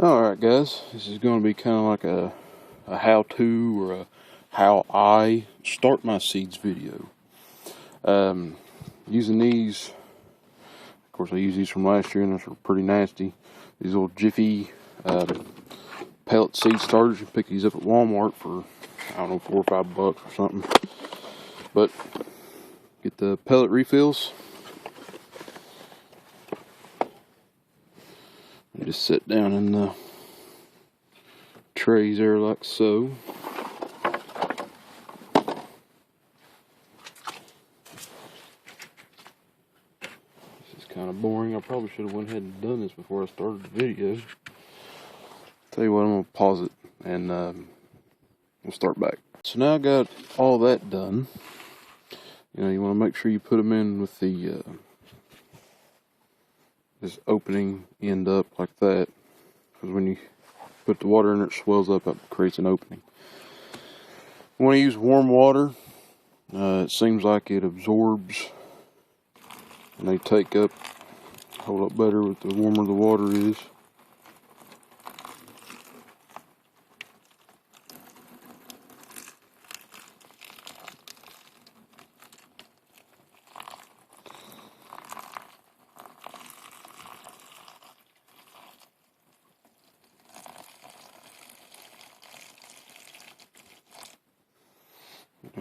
Alright guys, this is going to be kind of like a how-to or a how I start my seeds video. Using these, of course I used these from last year and those were pretty nasty. These little Jiffy pellet seed starters. You pick these up at Walmart for, I don't know, $4 or $5 or something. But get the pellet refills. And just sit down in the trays there like so. This is kind of boring. I probably should have went ahead and done this before I started the video. Tell you what, I'm going to pause it and we'll start back. So now I got all that done. You know, you want to make sure you put them in with the this opening end up like that, because when you put the water in it swells up, it creates an opening. When I use warm water, it seems like it absorbs and they take up a whole lot better with the warmer the water is.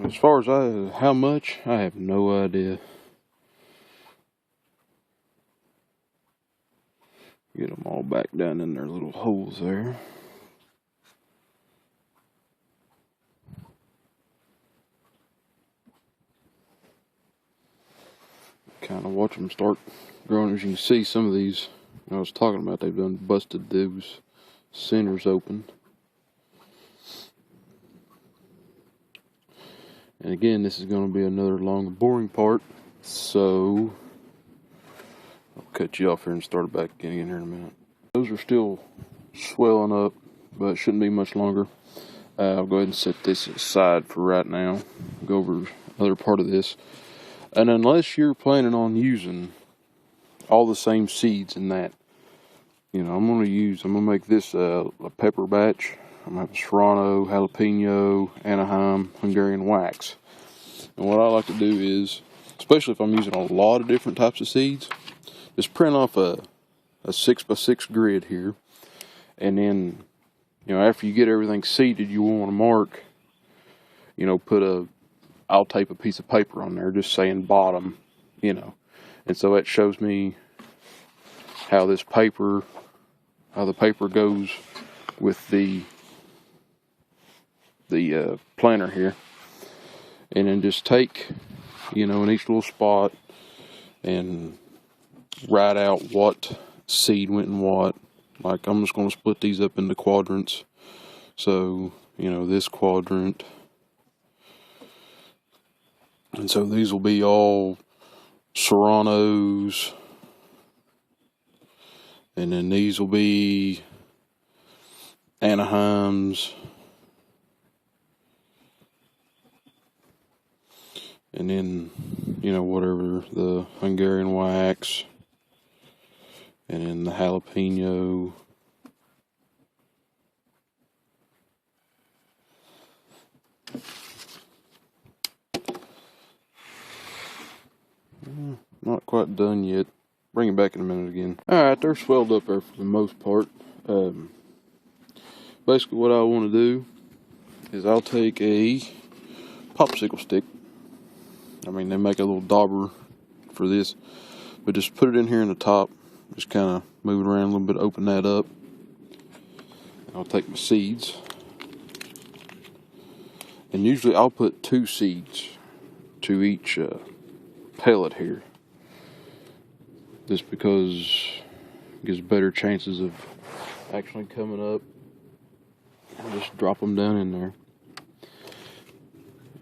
As far as how much, I have no idea. Get them all back down in their little holes there. Kind of watch them start growing. As you can see, some of these I was talking about, they've done busted those centers open. And again, this is going to be another long and boring part, so I'll cut you off here and start back again here in a minute. Those are still swelling up, but it shouldn't be much longer. I'll go ahead and set this aside for right now. Go over another part of this. And unless you're planning on using all the same seeds in that, you know, I'm going to make this a pepper batch. I'm going to have serrano, jalapeno, Anaheim, Hungarian wax. And what I like to do is, especially if I'm using a lot of different types of seeds, just print off a 6x6 grid here. And then, you know, after you get everything seeded, you want to mark, you know, I'll tape a piece of paper on there just saying bottom, you know. And so that shows me how the paper goes with the planter here, and then just take, you know, in each little spot and write out what seed went in what. Like, I'm just going to split these up into quadrants. So, you know, this quadrant, and so these will be all serranos, and then these will be Anaheims, and then, you know, whatever, the Hungarian wax, and then the jalapeno. Not quite done yet. Bring it back in a minute again. Alright, they're swelled up there for the most part. Basically what I want to do is I'll take a popsicle stick. I mean, they make a little dauber for this, but just put it in here in the top. Just kind of move it around a little bit, open that up. I'll take my seeds. And usually I'll put 2 seeds to each pellet here. Just because it gives better chances of actually coming up. I'll just drop them down in there.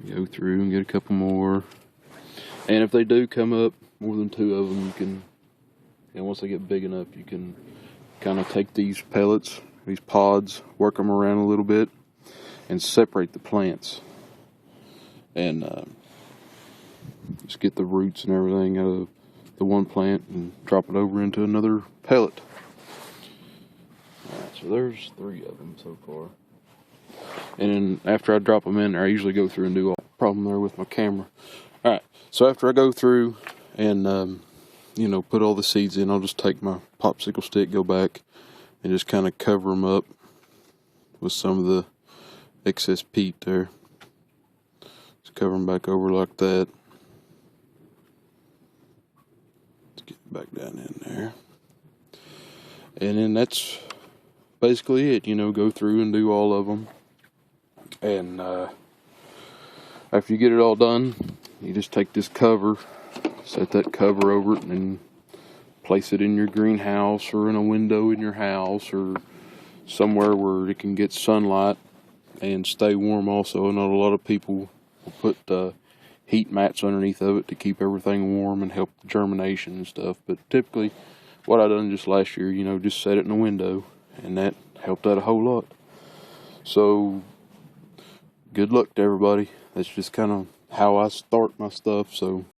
Go through and get a couple more. And if they do come up, more than 2 of them, you can, and once they get big enough, you can kind of take these pellets, these pods, work them around a little bit, and separate the plants. And just get the roots and everything out of the one plant and drop it over into another pellet. Alright, So there's 3 of them so far. And then after I drop them in there, I usually go through and do all the problem there with my camera. Alright, so after I go through and, put all the seeds in, I'll just take my popsicle stick, go back, and just kind of cover them up with some of the excess peat there. Just cover them back over like that. Let's get back down in there. And then that's basically it, go through and do all of them. And after you get it all done, you just take this cover, set that cover over it, and place it in your greenhouse or in a window in your house or somewhere where it can get sunlight and stay warm also. I know a lot of people will put heat mats underneath of it to keep everything warm and help germination and stuff. But typically, what I done just last year, just set it in a window, and that helped out a whole lot. So, good luck to everybody. That's just kind of how I start my stuff. So